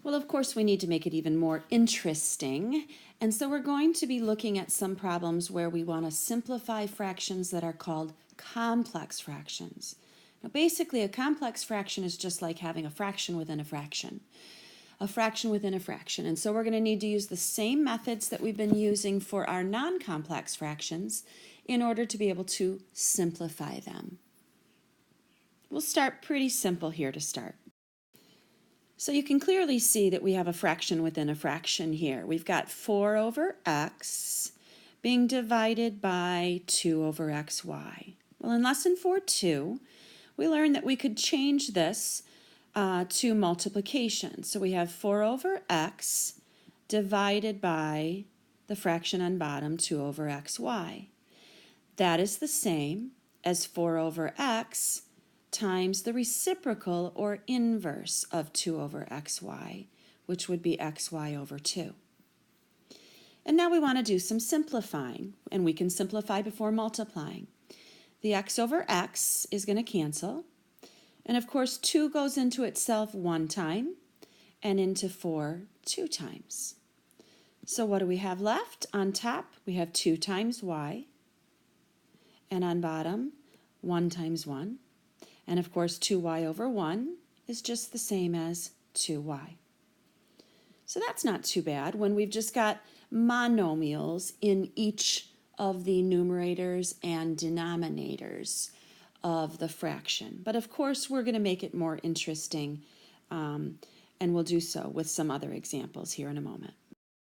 Well, of course, we need to make it even more interesting. And so we're going to be looking at some problems where we want to simplify fractions that are called complex fractions. Now, basically, a complex fraction is just like having a fraction within a fraction. A fraction within a fraction. And so we're going to need to use the same methods that we've been using for our non-complex fractions in order to be able to simplify them. We'll start pretty simple here to start. So you can clearly see that we have a fraction within a fraction here. We've got 4 over x being divided by 2 over xy. Well, in lesson 4.2, we learned that we could change this to multiplication. So we have 4 over x divided by the fraction on bottom, 2 over xy. That is the same as 4 over x times the reciprocal or inverse of 2 over xy, which would be xy over 2. And now we want to do some simplifying, and we can simplify before multiplying. The x over x is going to cancel, and of course 2 goes into itself 1 time, and into 4 2 times. So what do we have left? On top we have 2 times y, and on bottom 1 times 1. And of course 2y over 1 is just the same as 2y. So that's not too bad when we've just got monomials in each of the numerators and denominators of the fraction. But of course we're going to make it more interesting, and we'll do so with some other examples here in a moment.